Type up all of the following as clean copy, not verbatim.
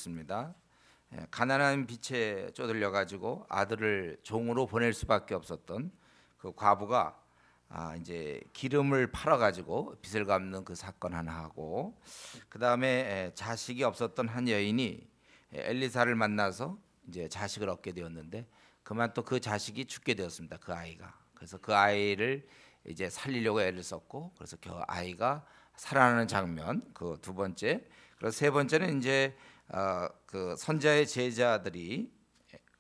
습니다. 가난한 빛에 쪼들려 가지고 아들을 종으로 보낼 수밖에 없었던 그 과부가 이제 기름을 팔아 가지고 빚을 갚는 그 사건 하나 하고, 그 다음에 자식이 없었던 한 여인이 엘리사를 만나서 이제 자식을 얻게 되었는데, 그만 또 그 자식이 죽게 되었습니다. 그 아이가. 그래서 그 아이를 이제 살리려고 애를 썼고, 그래서 그 아이가 살아나는 장면, 그 두 번째. 그리고 세 번째는 이제 그 선자의 제자들이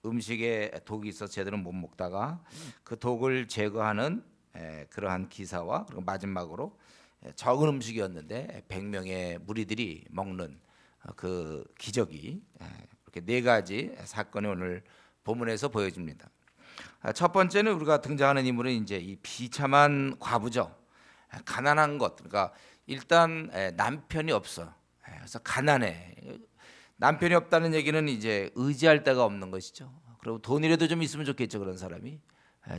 음식에 독이 있어서 제대로 못 먹다가 그 독을 제거하는 그러한 기사와, 그리고 마지막으로 적은 음식이었는데 100명의 무리들이 먹는 그 기적이, 이렇게 네 가지 사건이 오늘 본문에서 보여집니다. 첫 번째는 우리가 등장하는 인물은 이제 이 비참한 과부죠. 가난한 것. 그러니까 일단 남편이 없어. 그래서 가난해. 남편이 없다는 얘기는 이제 의지할 데가 없는 것이죠. 그리고 돈이라도 좀 있으면 좋겠죠, 그런 사람이.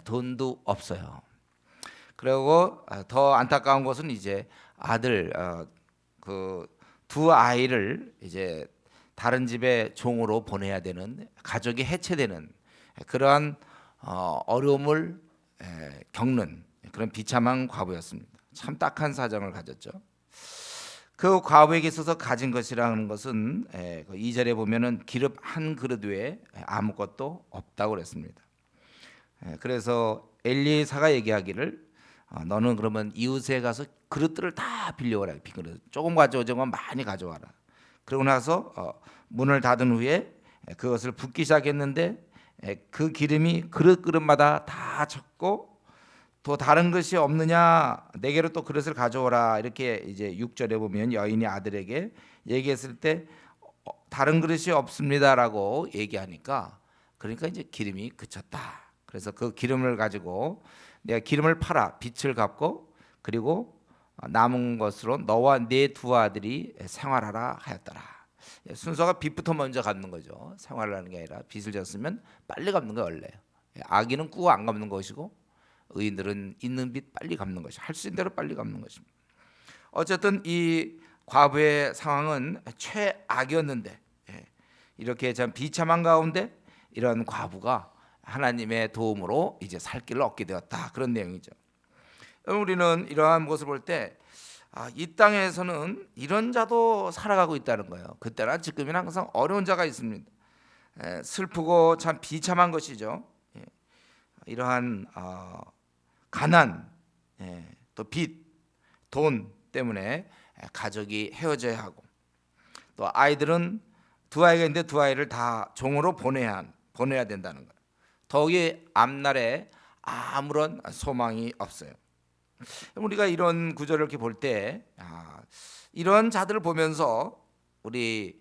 돈도 없어요. 그리고 더 안타까운 것은 이제 아들, 그 두 아이를 이제 다른 집에 종으로 보내야 되는, 가족이 해체되는 그러한 어려움을 겪는 그런 비참한 과부였습니다. 참 딱한 사정을 가졌죠. 그 과부에게 있어서 가진 것이라는 것은 2절에 보면은 기름 한 그릇 외에 아무것도 없다고 그랬습니다. 그래서 엘리사가 얘기하기를 너는 그러면 이웃에 가서 그릇들을 다 빌려오라. 빈그릇 조금 가져오지만 많이 가져와라. 그러고 나서 문을 닫은 후에 그것을 붓기 시작했는데, 그 기름이 그릇마다 다 쳤고, 또 다른 것이 없느냐, 내게로 또 그릇을 가져오라. 이렇게 이제 6절에 보면 여인이 아들에게 얘기했을 때 다른 그릇이 없습니다라고 얘기하니까, 그러니까 이제 기름이 그쳤다. 그래서 그 기름을 가지고 내가 기름을 팔아 빚을 갚고, 그리고 남은 것으로 너와 네 두 아들이 생활하라 하였더라. 순서가 빚부터 먼저 갚는 거죠. 생활을 하는 게 아니라 빚을 졌으면 빨리 갚는 게 원래요. 악인은 꾸고 안 갚는 것이고, 의인들은 있는 빚 빨리 갚는 것이, 할 수 있는 대로 빨리 갚는 것입니다. 어쨌든 이 과부의 상황은 최악이었는데, 이렇게 참 비참한 가운데 이런 과부가 하나님의 도움으로 이제 살 길을 얻게 되었다, 그런 내용이죠. 우리는 이러한 것을 볼 때 이 땅에서는 이런 자도 살아가고 있다는 거예요. 그때나 지금이나 항상 어려운 자가 있습니다. 슬프고 참 비참한 것이죠. 이러한 가난, 또 빚, 돈 때문에 가족이 헤어져야 하고, 또 아이들은 두 아이가 있는데 두 아이를 다 종으로 보내야 된다는 거예요. 더욱이 앞날에 아무런 소망이 없어요. 우리가 이런 구절을 이렇게 볼 때 이런 자들을 보면서 우리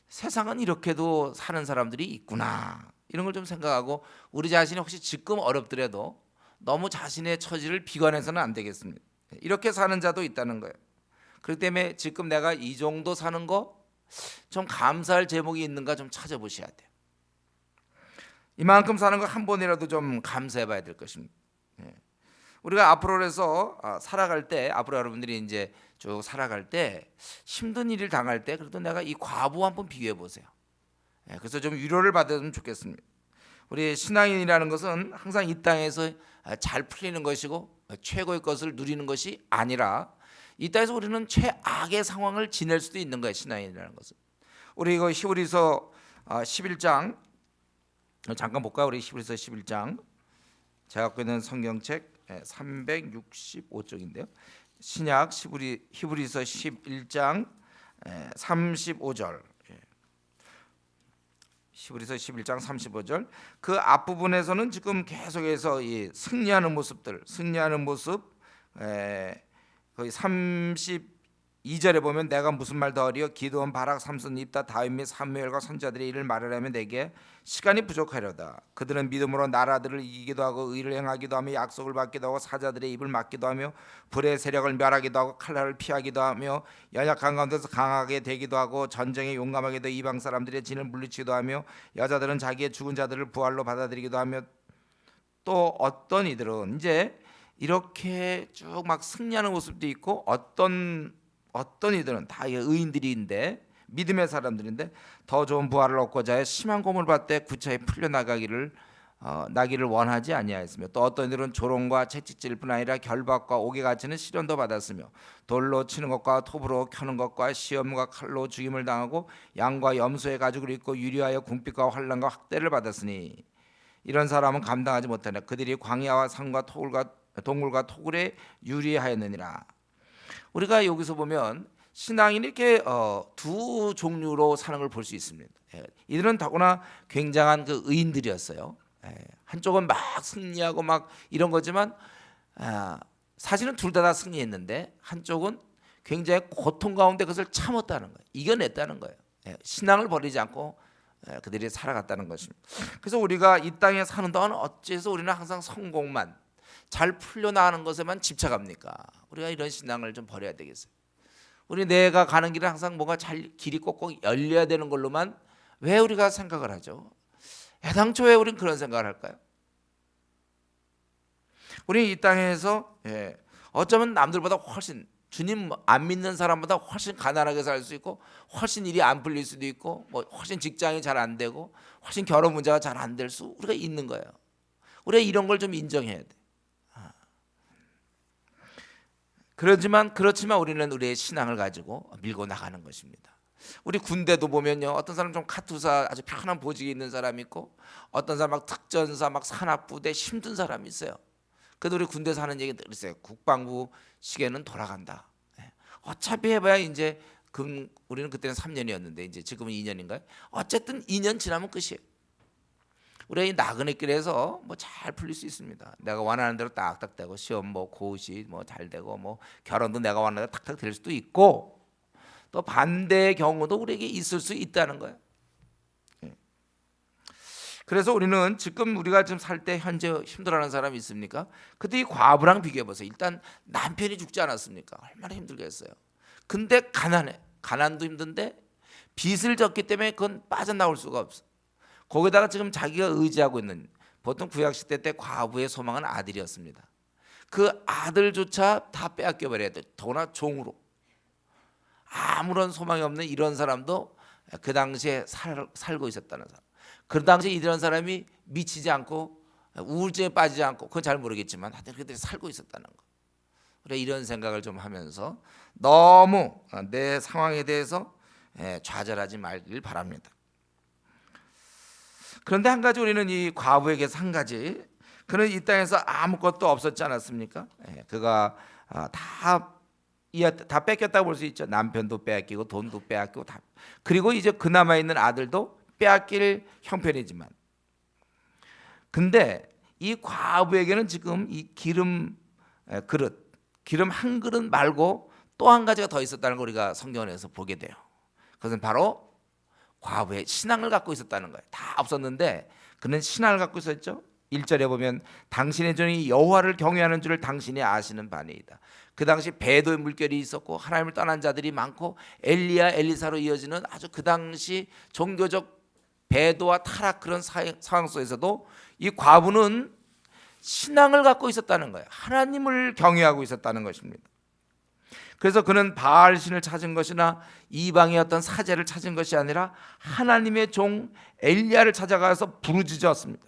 세상은 이렇게도 사는 사람들이 있구나, 이런 걸 좀 생각하고, 우리 자신이 혹시 지금 어렵더라도 너무 자신의 처지를 비관해서는 안 되겠습니다. 이렇게 사는 자도 있다는 거예요. 그렇기 때문에 지금 내가 이 정도 사는 거 좀 감사할 제목이 있는가 좀 찾아보셔야 돼요. 이만큼 사는 거 한 번이라도 좀 감사해 봐야 될 것입니다. 우리가 앞으로 해서 살아갈 때, 앞으로 여러분들이 이제 쭉 살아갈 때 힘든 일을 당할 때, 그래도 내가 이 과부 한번 비교해 보세요. 그래서 좀 위로를 받으면 좋겠습니다. 우리 신앙인이라는 것은 항상 이 땅에서 잘 풀리는 것이고 최고의 것을 누리는 것이 아니라, 이 땅에서 우리는 최악의 상황을 지낼 수도 있는 거예요. 신앙인이라는 것은. 우리 이거 히브리서 11장 잠깐 볼까요? 우리 히브리서 11장, 제가 갖고 있는 성경책 365쪽인데요. 신약 히브리서 11장 35절. 히브리서 11장 35절. 그 앞부분에서는 지금 계속해서 이 승리하는 모습들, 승리하는 모습, 거의 32절에 보면 내가 무슨 말 더하리요, 기드온, 바락, 삼손, 입다, 다윗 및 사무엘과 선지자들의 일을 말하려면 내게 시간이 부족하려다. 그들은 믿음으로 나라들을 이기기도 하고 의를 행하기도 하며 약속을 받기도 하고 사자들의 입을 막기도 하며 불의 세력을 멸하기도 하고 칼날을 피하기도 하며 연약한 가운데서 강하게 되기도 하고 전쟁에 용감하게 되 이방 사람들의 진을 물리치기도 하며 여자들은 자기의 죽은 자들을 부활로 받아들이기도 하며, 또 어떤 이들은 이제 이렇게 쭉 막 승리하는 모습도 있고, 어떤 이들은 다 의인들인데 믿음의 사람들인데 더 좋은 부활을 얻고자 해 심한 고문을 받되 구차히 풀려나가기를 나기를 원하지 아니하였으며 또 어떤 이들은 조롱과 채찍질 뿐 아니라 결박과 옥에 갇히는 시련도 받았으며 돌로 치는 것과 톱으로 켜는 것과 시험과 칼로 죽임을 당하고 양과 염소의 가죽을 입고 유리하여 궁핍과 환난과 학대를 받았으니 이런 사람은 감당하지 못하나 그들이 광야와 산과 동굴과 토굴에 유리하였느니라. 우리가 여기서 보면 신앙이 이렇게 두 종류로 사는 걸 볼 수 있습니다. 이들은 더구나 굉장한 그 의인들이었어요. 한쪽은 막 승리하고 막 이런 거지만 사실은 둘 다 승리했는데 한쪽은 굉장히 고통 가운데 그것을 참았다는 거예요. 이겨냈다는 거예요. 신앙을 버리지 않고 그들이 살아갔다는 것입니다. 그래서 우리가 이 땅에 사는 동안 어째서 우리는 항상 성공만 잘 풀려나가는 것에만 집착합니까? 우리가 이런 신앙을 좀 버려야 되겠어요. 우리 내가 가는 길은 항상 뭐가 잘 길이 꼭꼭 열려야 되는 걸로만 왜 우리가 생각을 하죠? 애당초에 우리는 그런 생각을 할까요? 우리 이 땅에서 어쩌면 남들보다 훨씬 주님 안 믿는 사람보다 훨씬 가난하게 살 수 있고 훨씬 일이 안 풀릴 수도 있고 뭐 훨씬 직장이 잘 안 되고 훨씬 결혼 문제가 잘 안 될 수 우리가 있는 거예요. 우리가 이런 걸 좀 인정해야 돼. 그렇지만 우리는 우리의 신앙을 가지고 밀고 나가는 것입니다. 우리 군대도 보면요, 어떤 사람 좀 카투사 아주 편한 보직이 있는 사람이 있고 어떤 사람 막 특전사 막 산악부대 힘든 사람이 있어요. 그래도 우리 군대에서 하는 얘기 늘 있어요. 국방부 시계는 돌아간다. 어차피 해봐야 이제 우리는 그때는 3년이었는데 이제 지금은 2년인가요? 어쨌든 2년 지나면 끝이에요. 우리가 이 나그네 길에서 뭐 잘 풀릴 수 있습니다. 내가 원하는 대로 딱딱 되고 시험 뭐 고시 뭐 잘 되고 뭐 결혼도 내가 원하는 대로 탁탁 될 수도 있고 또 반대의 경우도 우리에게 있을 수 있다는 거예요. 그래서 우리는 지금 우리가 지금 살 때 현재 힘들어하는 사람이 있습니까? 그때 이 과부랑 비교해 보세요. 일단 남편이 죽지 않았습니까? 얼마나 힘들겠어요. 근데 가난해. 가난도 힘든데 빚을 졌기 때문에 그건 빠져나올 수가 없어. 거기다가 지금 자기가 의지하고 있는 보통 구약시대 때 과부의 소망은 아들이었습니다. 그 아들조차 다 빼앗겨 버려야 돼. 더구나 종으로. 아무런 소망이 없는 이런 사람도 그 당시에 살고 있었다는 사람. 그 당시에 이런 사람이 미치지 않고 우울증에 빠지지 않고 그건 잘 모르겠지만 하여튼 그들이 살고 있었다는 거. 우리가 이런 생각을 좀 하면서 너무 내 상황에 대해서 좌절하지 말길 바랍니다. 그런데 한 가지 우리는 이 과부에게서 한 가지, 그는 이 땅에서 아무것도 없었지 않았습니까? 그가 다 뺏겼다고 볼 수 있죠. 남편도 빼앗기고 돈도 빼앗기고 다. 그리고 이제 그나마 있는 아들도 빼앗길 형편이지만, 근데 이 과부에게는 지금 이 기름 한 그릇 말고 또 한 가지가 더 있었다는 걸 우리가 성경에서 보게 돼요. 그것은 바로 과부의 신앙을 갖고 있었다는 거예요. 다 없었는데 그는 신앙을 갖고 있었죠. 1절에 보면 당신의 종이 여호와를 경외하는 줄을 당신이 아시는 바니이다. 그 당시 배도의 물결이 있었고 하나님을 떠난 자들이 많고 엘리야 엘리사로 이어지는 아주 그 당시 종교적 배도와 타락 그런 상황 속에서도 이 과부는 신앙을 갖고 있었다는 거예요. 하나님을 경외하고 있었다는 것입니다. 그래서 그는 바알신을 찾은 것이나 이방의 어떤 사제를 찾은 것이 아니라 하나님의 종 엘리야를 찾아가서 부르짖었습니다.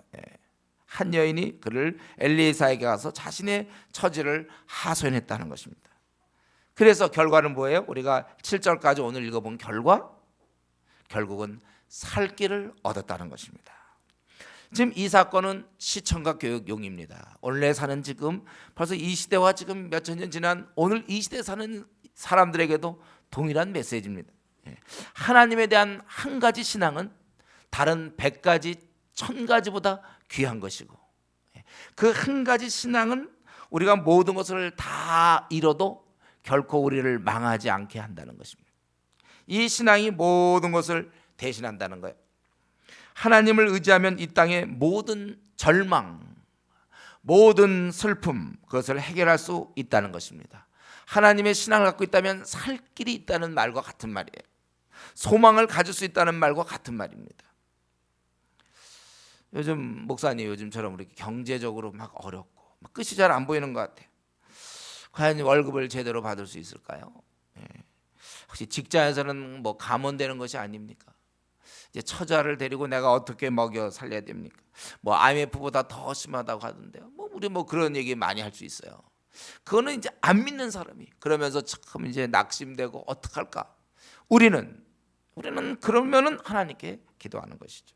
한 여인이 그를 엘리사에게 가서 자신의 처지를 하소연했다는 것입니다. 그래서 결과는 뭐예요? 우리가 7절까지 오늘 읽어본 결국은 살 길을 얻었다는 것입니다. 지금 이 사건은 시청각 교육용입니다. 오늘 사는 지금 벌써 이 시대와 지금 몇천 년 지난 오늘 이 시대에 사는 사람들에게도 동일한 메시지입니다. 하나님에 대한 한 가지 신앙은 다른 100가지 1000가지보다 귀한 것이고 그 한 가지 신앙은 우리가 모든 것을 다 잃어도 결코 우리를 망하지 않게 한다는 것입니다. 이 신앙이 모든 것을 대신한다는 거예요. 하나님을 의지하면 이 땅의 모든 절망, 모든 슬픔 그것을 해결할 수 있다는 것입니다. 하나님의 신앙을 갖고 있다면 살 길이 있다는 말과 같은 말이에요. 소망을 가질 수 있다는 말과 같은 말입니다. 요즘 목사님 요즘처럼 우리 경제적으로 막 어렵고 막 끝이 잘 안 보이는 것 같아요. 과연 월급을 제대로 받을 수 있을까요? 혹시 직장에서는 뭐 감원되는 것이 아닙니까? 이제 처자를 데리고 내가 어떻게 먹여 살려야 됩니까? 뭐 IMF보다 더 심하다고 하던데요. 뭐 우리 뭐 그런 얘기 많이 할 수 있어요. 그거는 이제 안 믿는 사람이 그러면서 참 이제 낙심되고 어떡할까? 우리는 그러면은 하나님께 기도하는 것이죠.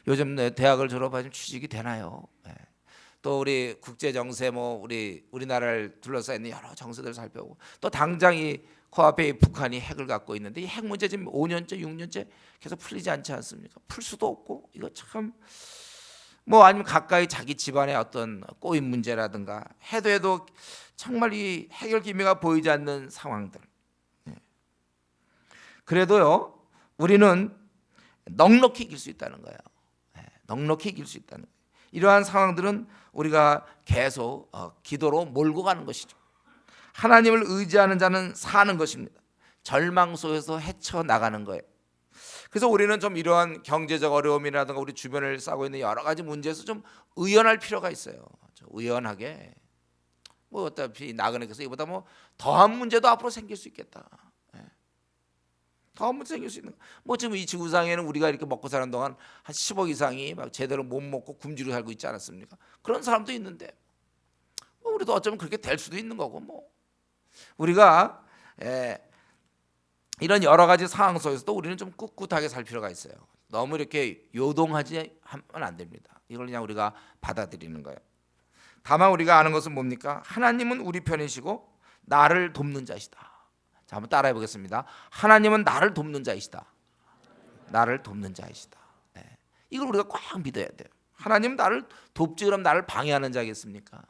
요즘 대학을 졸업하시면 취직이 되나요? 네. 또 우리 국제 정세 뭐 우리나라를 둘러싸여 있는 여러 정세들 살펴보고 또 당장 이 코앞에 이 북한이 핵을 갖고 있는데 이 핵 문제 지금 5년째 6년째 계속 풀리지 않지 않습니까? 풀 수도 없고 이거 참 뭐 아니면 가까이 자기 집안의 어떤 꼬인 문제라든가 해도 정말 이 해결 기미가 보이지 않는 상황들. 그래도요 우리는 넉넉히 이길 수 있다는 거예요. 넉넉히 이길 수 있다는 거예요. 이러한 상황들은 우리가 계속 기도로 몰고 가는 것이죠. 하나님을 의지하는 자는 사는 것입니다. 절망 속에서 헤쳐나가는 거예요. 그래서 우리는 좀 이러한 경제적 어려움이라든가 우리 주변을 싸고 있는 여러 가지 문제에서 좀 의연할 필요가 있어요. 의연하게 뭐 어차피 나그네께서 이보다 뭐 더한 문제도 앞으로 생길 수 있겠다. 더한 문제 생길 수 있는 뭐 지금 이 지구상에는 우리가 이렇게 먹고 사는 동안 한 10억 이상이 막 제대로 못 먹고 굶주려 살고 있지 않았습니까? 그런 사람도 있는데 뭐 우리도 어쩌면 그렇게 될 수도 있는 거고 뭐 우리가 이런 여러 가지 상황 속에서도 우리는 좀 꿋꿋하게 살 필요가 있어요. 너무 이렇게 요동하지 하면 안 됩니다. 이걸 그냥 우리가 받아들이는 거예요. 다만 우리가 아는 것은 뭡니까? 하나님은 우리 편이시고 나를 돕는 자시다. 자, 한번 따라해 보겠습니다. 하나님은 나를 돕는 자이시다. 나를 돕는 자이시다. 네. 이걸 우리가 꽉 믿어야 돼요. 하나님은 나를 돕지 그럼 나를 방해하는 자겠습니까?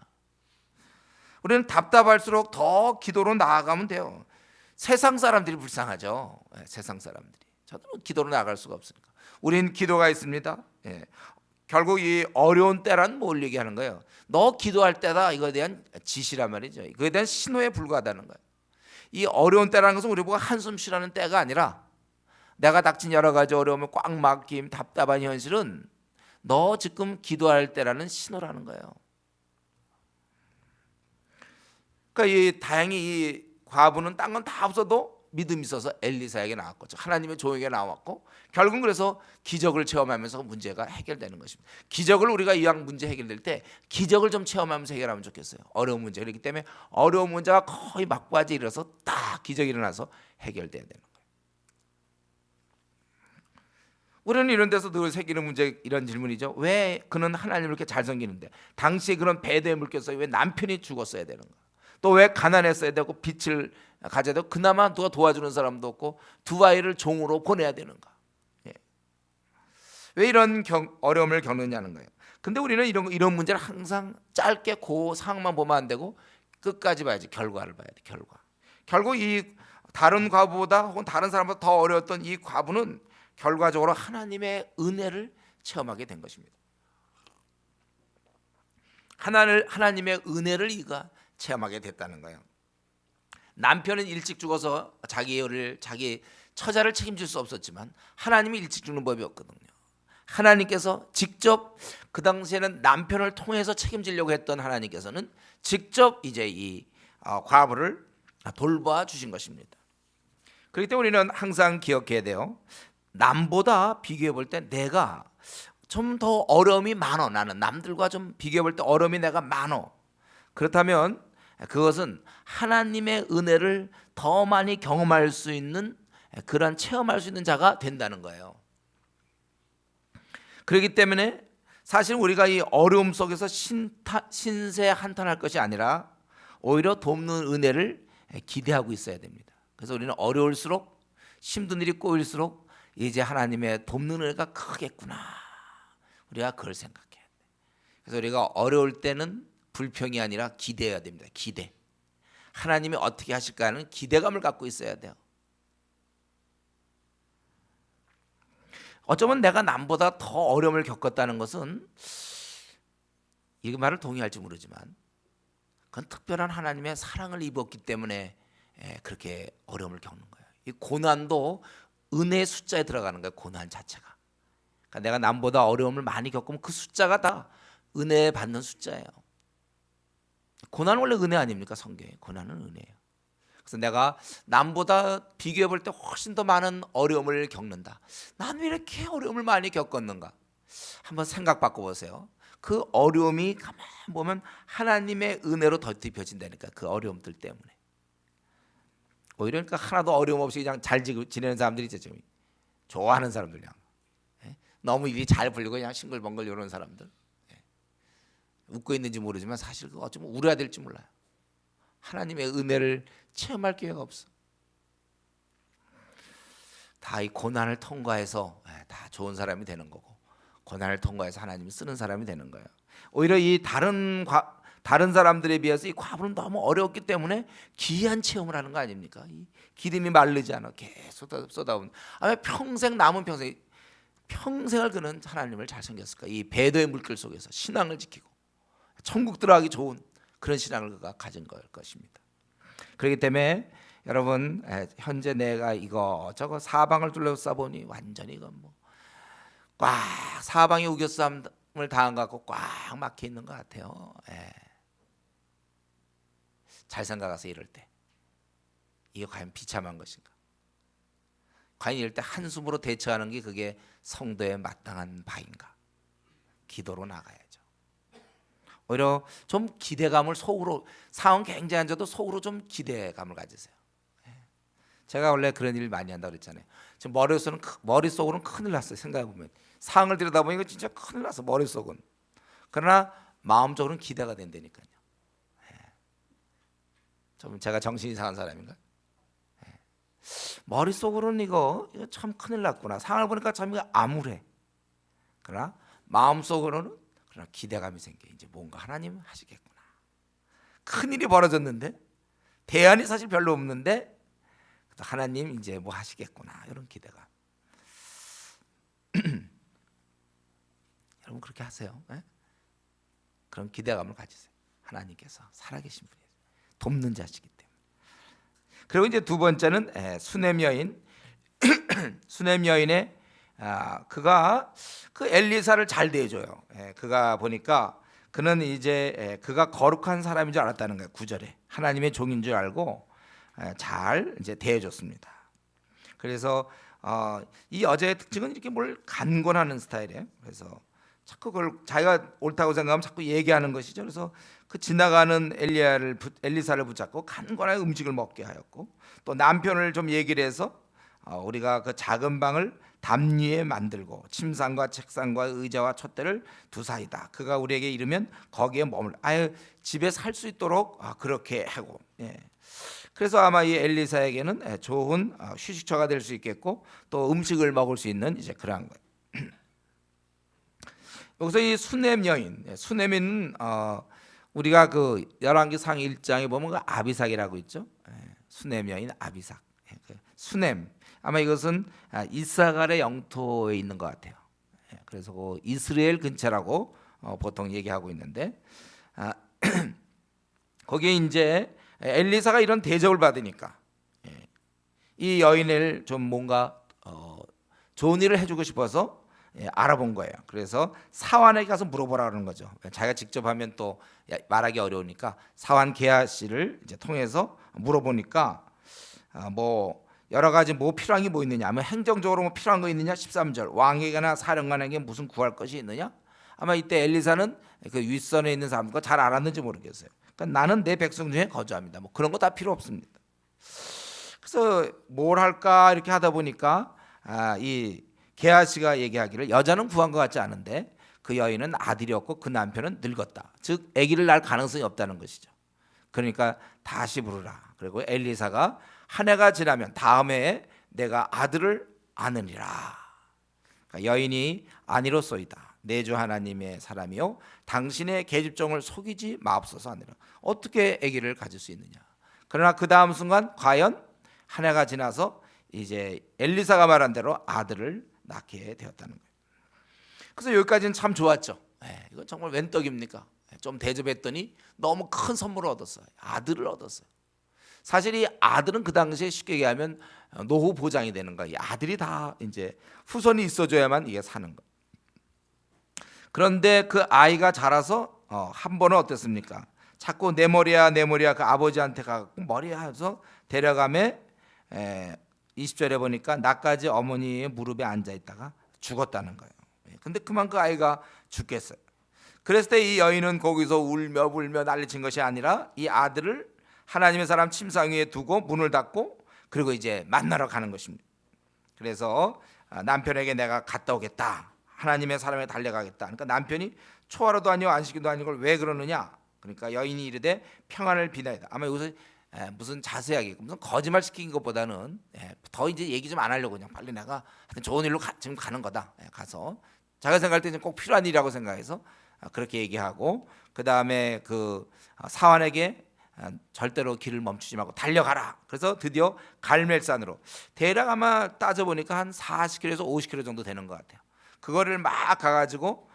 우리는 답답할수록 더 기도로 나아가면 돼요. 세상 사람들이 불쌍하죠. 네, 세상 사람들이. 저도 기도로 나아갈 수가 없으니까. 우린 기도가 있습니다. 네. 결국 이 어려운 때란 뭘 얘기하는 거예요? 너 기도할 때다. 이거에 대한 지시란 말이죠. 그에 대한 신호에 불과하다는 거예요. 이 어려운 때라는 것은 우리 보고 한숨 쉬라는 때가 아니라 내가 닥친 여러 가지 어려움을 꽉 막힘 답답한 현실은 너 지금 기도할 때라는 신호라는 거예요. 그러니까 이 다행히 이 과부는 딴 건 다 없어도 믿음이 있어서 엘리사에게 나왔고 하나님의 종에게 나왔고 결국은 그래서 기적을 체험하면서 문제가 해결되는 것입니다. 기적을 우리가 이왕 문제 해결될 때 기적을 좀 체험하면서 해결하면 좋겠어요. 어려운 문제 그렇기 때문에 어려운 문제가 거의 막바지에 이르러서 딱 기적이 일어나서 해결돼야 되는 거예요. 우리는 이런 데서 늘 새기는 문제 이런 질문이죠. 왜 그는 하나님을 이렇게 잘 섬기는데 당시에 그런 배대에 묶여서 왜 남편이 죽었어야 되는가? 또 왜 가난했어야 되고 빚을 가져야 되고 그나마 누가 도와주는 사람도 없고 두 아이를 종으로 보내야 되는가? 예. 왜 이런 어려움을 겪느냐는 거예요. 근데 우리는 이런 문제를 항상 짧게 그 상황만 보면 안 되고 끝까지 봐야지. 결과를 봐야 돼. 결국 이 다른 과부보다 혹은 다른 사람보다 더 어려웠던 이 과부는 결과적으로 하나님의 은혜를 체험하게 된 것입니다. 하나님의 은혜를 이가 체험하게 됐다는 거예요. 남편은 일찍 죽어서 자기 처자를 책임질 수 없었지만 하나님이 일찍 죽는 법이 없거든요. 하나님께서 직접 그 당시에는 남편을 통해서 책임지려고 했던 하나님께서는 직접 이제 이 과부를 돌봐 주신 것입니다. 그렇기 때문에 우리는 항상 기억해야 돼요. 남보다 비교해 볼 때 내가 좀 더 어려움이 많어. 나는 남들과 좀 비교해 볼 때 어려움이 내가 많어. 그렇다면 그것은 하나님의 은혜를 더 많이 경험할 수 있는 그런 체험할 수 있는 자가 된다는 거예요. 그렇기 때문에 사실 우리가 이 어려움 속에서 신세 한탄할 것이 아니라 오히려 돕는 은혜를 기대하고 있어야 됩니다. 그래서 우리는 어려울수록 힘든 일이 꼬일수록 이제 하나님의 돕는 은혜가 크겠구나. 우리가 그걸 생각해야 돼. 그래서 우리가 어려울 때는 불평이 아니라 기대해야 됩니다. 기대. 하나님이 어떻게 하실까 하는 기대감을 갖고 있어야 돼요. 어쩌면 내가 남보다 더 어려움을 겪었다는 것은 이 말을 동의할지 모르지만 그건 특별한 하나님의 사랑을 입었기 때문에 그렇게 어려움을 겪는 거예요. 이 고난도 은혜의 숫자에 들어가는 거예요. 고난 자체가. 그러니까 내가 남보다 어려움을 많이 겪으면 그 숫자가 다 은혜 받는 숫자예요. 고난은 원래 은혜 아닙니까? 성경에 고난은 은혜예요. 그래서 내가 남보다 비교해 볼 때 훨씬 더 많은 어려움을 겪는다. 난 왜 이렇게 어려움을 많이 겪었는가? 한번 생각 바꿔보세요. 그 어려움이 가만 보면 하나님의 은혜로 덧입혀진다니까. 그 어려움들 때문에. 오히려 그러니까 하나도 어려움 없이 그냥 잘 지내는 사람들이 있죠. 지금 좋아하는 사람들 그냥. 너무 입이 잘 풀리고 그냥 싱글벙글 이러는 사람들. 웃고 있는지 모르지만 사실 그거 어쩌면 울어야 될지 몰라요. 하나님의 은혜를 체험할 기회가 없어. 다 이 고난을 통과해서 다 좋은 사람이 되는 거고, 고난을 통과해서 하나님이 쓰는 사람이 되는 거예요. 오히려 이 다른 사람들에 비해서 이 과부는 너무 어려웠기 때문에 기이한 체험을 하는 거 아닙니까? 이 기름이 마르지 않아 계속 쏟아오는. 아마 평생 남은 평생을 그는 하나님을 잘 섬겼을까? 이 배도의 물길 속에서 신앙을 지키고 천국 들어가기 좋은 그런 신앙을 그가 가진 걸 것입니다. 그렇기 때문에 여러분, 현재 내가 이거 사방을 둘러싸 보니 완전히 이건 꽉 사방에 우겨쌈을 당한 것 같고 꽉 막혀 있는 것 같아요. 잘 생각하세요. 이럴 때 이게 과연 비참한 것인가? 과연 이럴 때 한숨으로 대처하는 게 그게 성도의 마땅한 바인가? 기도로 나가야죠. 오히려 좀 기대감을 속으로, 상황 굉장히 안 좋아도 속으로 좀 기대감을 가지세요. 제가 원래 그런 일 많이 한다고 그랬잖아요. 지금 머릿속으로는 큰일 났어요. 생각해보면 상황을 들여다보니까 진짜 큰일 났어, 머릿속은. 그러나 마음적으로는 기대가 된다니까요. 좀 제가 정신이 이상한 사람인가? 머릿속으로는 이거 참 큰일 났구나, 상황을 보니까 참 이거 암울해. 그러나 마음속으로는 그러나 기대감이 생겨. 이제 뭔가 하나님 하시겠구나. 큰일이 벌어졌는데 대안이 사실 별로 없는데 하나님 이제 뭐 하시겠구나, 이런 기대감. 여러분 그렇게 하세요. 그런 기대감을 가지세요. 하나님께서 살아계신 분이에요. 돕는 자시기 때문에. 그리고 이제 두 번째는 수넴 여인. 수넴 여인의 그가 그 엘리사를 잘 대해줘요. 그가 보니까 그는 이제 그가 거룩한 사람인 줄 알았다는 거예요. 9절에 하나님의 종인 줄 알고 잘 이제 대해줬습니다. 그래서 이 여자의 특징은 이렇게 뭘 간권하는 스타일이에요. 그래서 자꾸 그걸 자기가 옳다고 생각하면 자꾸 얘기하는 것이죠. 그래서 그 지나가는 엘리사를 붙잡고 간권하게 음식을 먹게 하였고, 또 남편을 좀 얘기를 해서 우리가 그 작은 방을 담리에 만들고 침상과 책상과 의자와 촛대를 두사이다. 그가 우리에게 이르면 거기에 집에 살 수 있도록 그렇게 하고. 그래서 아마 이 엘리사에게는 좋은 휴식처가 될 수 있겠고, 또 음식을 먹을 수 있는 이제 그러한 거예요. 여기서 이 수넴 여인, 수넴은 우리가 그 열왕기상 1장에 보면 그 아비삭이라고 있죠. 수넴 여인 아비삭. 수넴, 아마 이것은 이스라엘의 영토에 있는 것 같아요. 그래서 그 이스라엘 근처라고 보통 얘기하고 있는데, 거기에 이제 엘리사가 이런 대접을 받으니까 이 여인을 좀 뭔가 좋은 일을 해주고 싶어서 알아본 거예요. 그래서 사환에게 가서 물어보라 그러는 거죠. 자기가 직접 하면 또 말하기 어려우니까 사환 게하시를 이제 통해서 물어보니까 뭐 여러 가지 뭐 필요한 게 뭐 있느냐, 아마 행정적으로 뭐 필요한 거 있느냐, 13절 왕에게나 사령관에게 무슨 구할 것이 있느냐. 아마 이때 엘리사는 그 윗선에 있는 사람과 잘 알았는지 모르겠어요. 그러니까 나는 내 백성 중에 거주합니다. 뭐 그런 거 다 필요 없습니다. 그래서 뭘 할까 이렇게 하다 보니까 이 게하시가 얘기하기를 여자는 구한 것 같지 않은데 그 여인은 아들이 없고 그 남편은 늙었다. 즉 아기를 낳을 가능성이 없다는 것이죠. 그러니까 다시 부르라. 그리고 엘리사가 한 해가 지나면 다음 해에 내가 아들을 안으리라. 그러니까 여인이 아니로소이다. 내 주 하나님의 사람이요 당신의 계집종을 속이지 마옵소서 하니라. 어떻게 아기를 가질 수 있느냐. 그러나 그 다음 순간 과연 한 해가 지나서 이제 엘리사가 말한 대로 아들을 낳게 되었다는 거예요. 그래서 여기까지는 참 좋았죠. 이건 정말 웬 떡입니까? 좀 대접했더니 너무 큰 선물을 얻었어요. 아들을 얻었어요. 사실 이 아들은 그 당시에 쉽게 얘기하면 노후 보장이 되는 거예요. 이 아들이 다 이제 후손이 있어줘야만 이게 사는 거. 그런데 그 아이가 자라서 한 번은 어땠습니까? 자꾸 내 머리야 내 머리야 그 아버지한테 가고 머리야 해서 데려가매 20절에 보니까 나까지 어머니의 무릎에 앉아 있다가 죽었다는 거예요. 근데 그만 그 아이가 죽겠어요. 그랬을 때 이 여인은 거기서 울며 불며 난리친 것이 아니라 이 아들을 하나님의 사람 침상 위에 두고 문을 닫고 그리고 이제 만나러 가는 것입니다. 그래서 남편에게 내가 갔다 오겠다, 하나님의 사람에 달려가겠다. 그러니까 남편이 초하루도 아니고 안식일도 아닌 걸 왜 그러느냐. 그러니까 여인이 이르되 평안을 비나이다. 아마 여기서 무슨 자세하게 무슨 거짓말 시킨 것보다는 더 이제 얘기 좀 안 하려고 그냥 빨리 내가 하여튼 좋은 일로 지금 가는 거다. 가서 자기가 생각할 때는 꼭 필요한 일이라고 생각해서 그렇게 얘기하고, 그 다음에 그 사환에게 절대로 길을 멈추지 말고 달려가라. 그래서 드디어 갈멜산으로 대략 아마 따져 보니까 한 40km에서 50km 정도 되는 것 같아요. 그거를 막 가가지고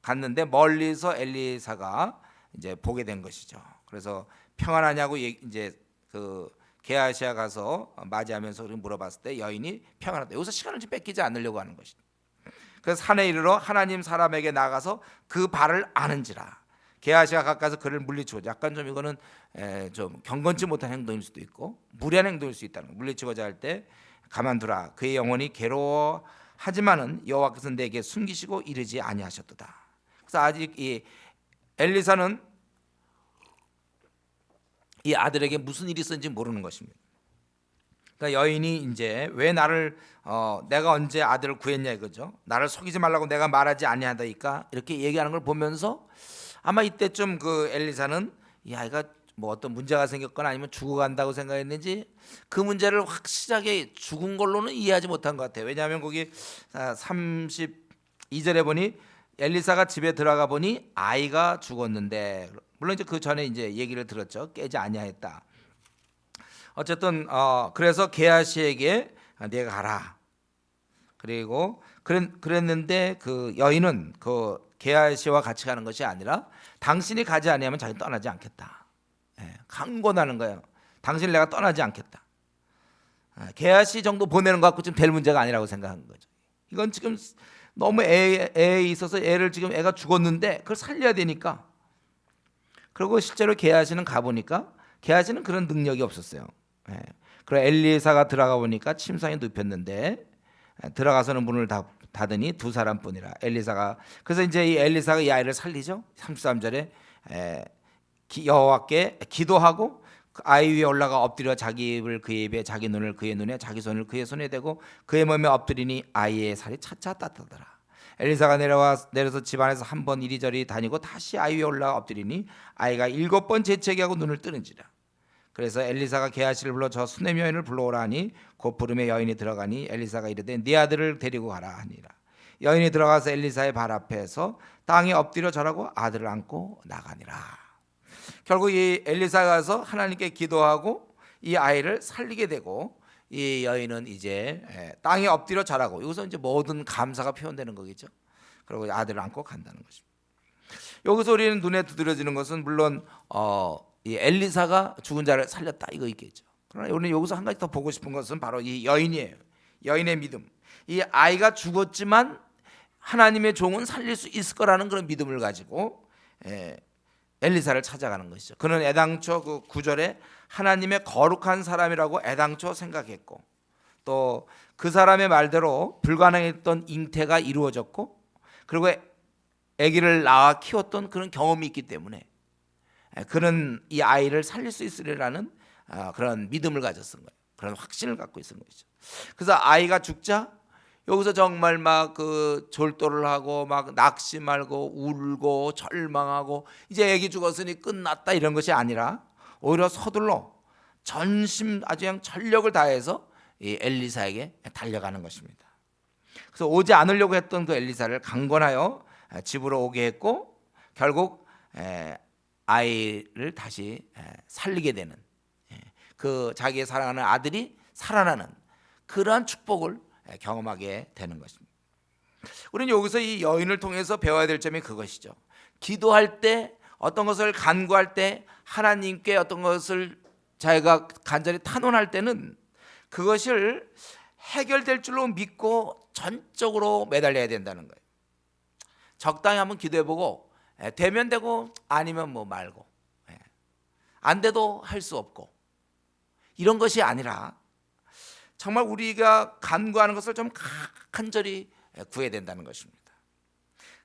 갔는데 멀리서 엘리사가 이제 보게 된 것이죠. 그래서 평안하냐고 이제 그 게하시아 가서 맞이하면서 물어봤을 때 여인이 평안하다. 여기서 시간을 좀 뺏기지 않으려고 하는 것이죠. 그래서 산에 이르러 하나님 사람에게 나가서 그 발을 아는지라. 게하시가 가까이서 그를 물리치고, 약간 좀 이거는 좀 경건치 못한 행동일 수도 있고 무리한 행동일 수 있다는 거. 물리치고자 할 때 가만두라. 그의 영혼이 괴로워하지만은 여호와께서 내게 숨기시고 이르지 아니하셨도다. 그래서 아직 이 엘리사는 이 아들에게 무슨 일이 있었는지 모르는 것입니다. 그러니까 여인이 이제 왜 나를 내가 언제 아들을 구했냐 이거죠. 나를 속이지 말라고 내가 말하지 아니하다니까 이렇게 얘기하는 걸 보면서 아마 이때쯤 그 엘리사는 이 아이가 뭐 어떤 문제가 생겼거나 아니면 죽어간다고 생각했는지 그 문제를 확실하게 죽은 걸로는 이해하지 못한 것 같아요. 왜냐하면 거기 32절에 보니 엘리사가 집에 들어가 보니 아이가 죽었는데, 물론 이제 그 전에 이제 얘기를 들었죠. 깨지 아니하였다. 어쨌든 그래서 게하시에게 네가 가라. 그리고 그랬는데 그 여인은 그 게하시와 같이 가는 것이 아니라 당신이 가지 아니하면 자기 떠나지 않겠다. 강권하는 거예요. 당신 내가 떠나지 않겠다. 게하시 정도 보내는 것 갖고 지금 될 문제가 아니라고 생각한 거죠. 이건 지금 너무 애에 있어서 애를 지금 애가 죽었는데 그걸 살려야 되니까. 그리고 실제로 게하시는 가보니까 게하시는 그런 능력이 없었어요. 그리고 엘리사가 들어가 보니까 침상에 눕혔는데 들어가서는 문을 닫으니 두 사람뿐이라. 엘리사가 그래서 이제 이 엘리사가 이 아이를 살리죠. 33절에 여호와께 기도하고 그 아이 위에 올라가 엎드려 자기 입을 그의 입에 자기 눈을 그의 눈에 자기 손을 그의 손에 대고 그의 몸에 엎드리니 아이의 살이 차차 따뜻하더라. 엘리사가 내려서 집안에서 한 번 이리저리 다니고 다시 아이 위에 올라가 엎드리니 아이가 7번 재채기하고 눈을 뜨는지라. 그래서 엘리사가 게하시를 불러 저 수넴 여인을 불러오라 하니 곧 부름에 여인이 들어가니 엘리사가 이르되 네 아들을 데리고 가라 하니라. 여인이 들어가서 엘리사의 발 앞에서 땅에 엎드려 절하고 아들을 안고 나가니라. 결국 이 엘리사가 가서 하나님께 기도하고 이 아이를 살리게 되고, 이 여인은 이제 땅에 엎드려 절하고, 여기서 이제 모든 감사가 표현되는 거겠죠. 그리고 아들을 안고 간다는 것입니다. 여기서 우리는 눈에 두드러지는 것은 물론 이 엘리사가 죽은 자를 살렸다 이거 있겠죠. 그러나 우리는 여기서 한 가지 더 보고 싶은 것은 바로 이 여인이에요. 여인의 믿음. 이 아이가 죽었지만 하나님의 종은 살릴 수 있을 거라는 그런 믿음을 가지고 엘리사를 찾아가는 것이죠. 그는 애당초 그 9절에 하나님의 거룩한 사람이라고 애당초 생각했고, 또 그 사람의 말대로 불가능했던 잉태가 이루어졌고, 그리고 아기를 낳아 키웠던 그런 경험이 있기 때문에 그는 이 아이를 살릴 수 있으리라는 그런 믿음을 가졌던 거예요. 그런 확신을 갖고 있었던 것이죠. 그래서 아이가 죽자 여기서 정말 막 그 졸도를 하고 막 낙심하고 울고 절망하고 이제 아기 죽었으니 끝났다 이런 것이 아니라 오히려 서둘러 전심 아주 그냥 전력을 다해서 이 엘리사에게 달려가는 것입니다. 그래서 오지 않으려고 했던 그 엘리사를 강권하여 집으로 오게 했고, 결국 아이를 다시 살리게 되는, 그 자기의 사랑하는 아들이 살아나는 그러한 축복을 경험하게 되는 것입니다. 우리는 여기서 이 여인을 통해서 배워야 될 점이 그것이죠. 기도할 때, 어떤 것을 간구할 때, 하나님께 어떤 것을 자기가 간절히 탄원할 때는 그것을 해결될 줄로 믿고 전적으로 매달려야 된다는 거예요. 적당히 한번 기도해보고 되면 되고 아니면 뭐 말고, 안 돼도 할 수 없고 이런 것이 아니라 정말 우리가 간구하는 것을 좀 간절히 구해야 된다는 것입니다.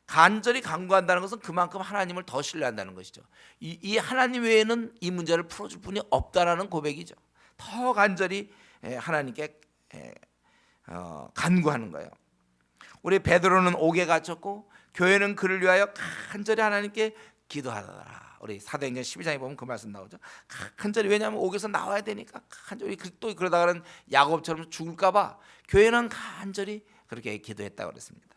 간절히 간구한다는 것은 그만큼 하나님을 더 신뢰한다는 것이죠. 이 하나님 외에는 이 문제를 풀어줄 분이 없다라는 고백이죠. 더 간절히 하나님께 간구하는 거예요. 우리 베드로는 옥에 갇혔고 교회는 그를 위하여 간절히 하나님께 기도하더라. 우리 사도행전 12장에 보면 그 말씀 나오죠. 간절히, 왜냐하면 옥에서 나와야 되니까 간절히. 또 그러다가는 야곱처럼 죽을까봐 교회는 간절히 그렇게 기도했다고 그랬습니다.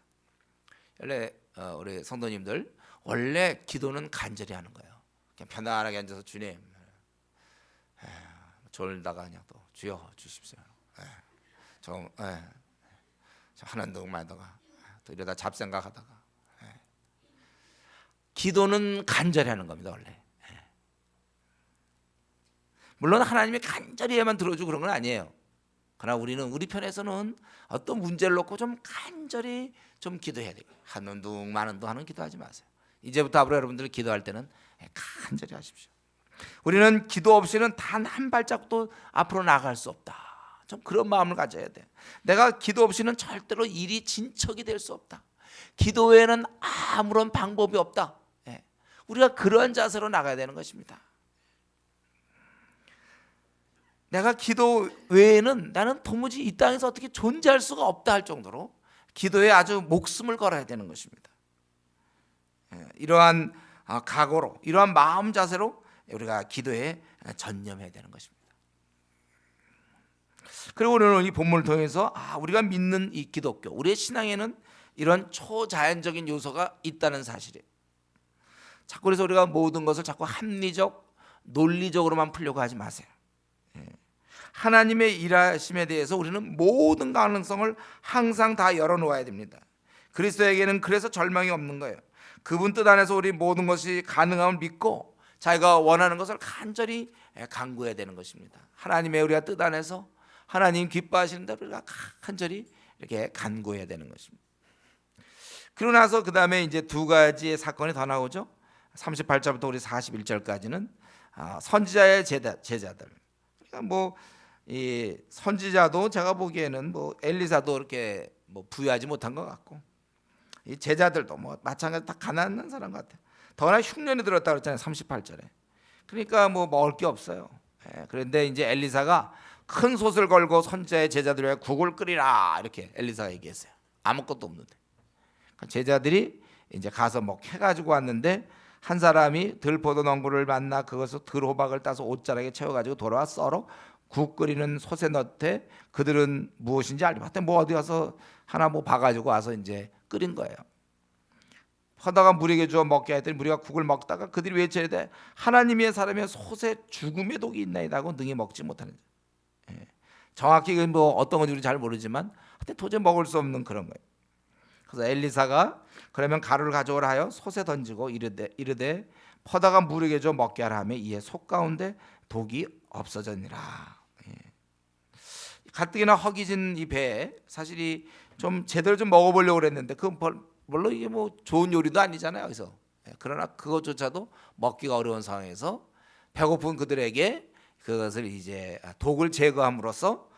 원래 우리 성도님들 원래 기도는 간절히 하는 거예요. 그냥 편안하게 앉아서 주님, 졸다가 그냥 또 주여 주십시오. 저 하는 동안다가 또 이러다 잡생각하다가 기도는 간절히 하는 겁니다. 원래. 물론 하나님이 간절히 해야만 들어주고 그런 건 아니에요. 그러나 우리는 우리 편에서는 어떤 문제를 놓고 좀 간절히 좀 기도해야 돼요. 하는 둥 마는 둥 하는 기도하지 마세요. 이제부터 앞으로 여러분들 기도할 때는 간절히 하십시오. 우리는 기도 없이는 단 한 발짝도 앞으로 나갈 수 없다. 좀 그런 마음을 가져야 돼. 내가 기도 없이는 절대로 일이 진척이 될 수 없다. 기도 외에는 아무런 방법이 없다. 우리가 그러한 자세로 나가야 되는 것입니다. 내가 기도 외에는 나는 도무지 이 땅에서 어떻게 존재할 수가 없다 할 정도로 기도에 아주 목숨을 걸어야 되는 것입니다. 이러한 각오로, 이러한 마음 자세로 우리가 기도에 전념해야 되는 것입니다. 그리고 오늘 이 본문을 통해서 우리가 믿는 이 기독교, 우리의 신앙에는 이런 초자연적인 요소가 있다는 사실이에요. 자꾸 그래서 우리가 모든 것을 자꾸 합리적, 논리적으로만 풀려고 하지 마세요. 하나님의 일하심에 대해서 우리는 모든 가능성을 항상 다 열어놓아야 됩니다. 그리스도에게는 그래서 절망이 없는 거예요. 그분 뜻 안에서 우리 모든 것이 가능함을 믿고 자기가 원하는 것을 간절히 간구해야 되는 것입니다. 하나님의 우리가 뜻 안에서 하나님 기뻐하시는 대로 우리가 간절히 이렇게 간구해야 되는 것입니다. 그러고 나서 그 다음에 이제 두 가지의 사건이 더 나오죠. 38절부터 우리 41절까지는 선지자의 제자들. 그러니까 이 선지자도 제가 보기에는 엘리사도 이렇게 부유하지 못한 것 같고, 이 제자들도 마찬가지 다 가난한 사람 같아요. 더나 흉년이 들었다 그랬잖아요. 38절에. 그러니까 먹을 게 없어요. 그런데 이제 엘리사가 큰 솥을 걸고 선지자의 제자들을 위해 국을 끓이라 이렇게 엘리사가 얘기했어요. 아무것도 없는데. 제자들이 이제 가서 해가지고 왔는데 한 사람이 들포도 넝굴을 만나 그것을 들호박을 따서 옷자락에 채워가지고 돌아와 썰어 국 끓이는 솥에 넣되 그들은 무엇인지 알지 못해. 어디 가서 하나 봐가지고 와서 이제 끓인 거예요. 하다가 무리에게 주어 먹게 했더니 무리가 국을 먹다가 그들이 외쳐야 돼. 하나님의 사람의 솥에 죽음의 독이 있나이다 하고 능히 먹지 못하는. 정확히 어떤 건지 우리 잘 모르지만 하여튼 도저히 먹을 수 없는 그런 거예요. 그래서 엘리사가 그러면 가루를 가져오라 하여 솥에 던지고 이르되 퍼다가 무리에게 줘 먹게 하라 하며 이에 솥 가운데 독이 없어졌니라. 가뜩이나 허기진 이 배에 사실이 좀 제대로 좀 먹어보려고 그랬는데 물론 이게 좋은 요리도 아니잖아요. 그래서 그러나 그것조차도 먹기가 어려운 상황에서 배고픈 그들에게 그것을 이제 독을 제거함으로써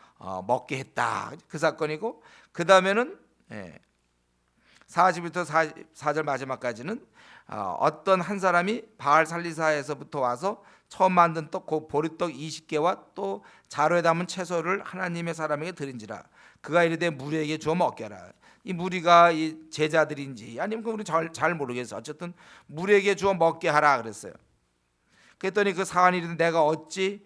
먹게 했다. 그 사건이고, 그 다음에는 40부터 44절 마지막까지는 어떤 한 사람이 바알 살리사에서부터 와서 처음 만든 떡 곧 보리떡 20개와 또 자루에 담은 채소를 하나님의 사람에게 드린지라. 그가 이르되 무리에게 주어 먹게 하라. 이 무리가 이 제자들인지 아니면 우리 잘 모르겠어요. 어쨌든 무리에게 주어 먹게 하라 그랬어요. 그랬더니 그 사관이 이르되 내가 어찌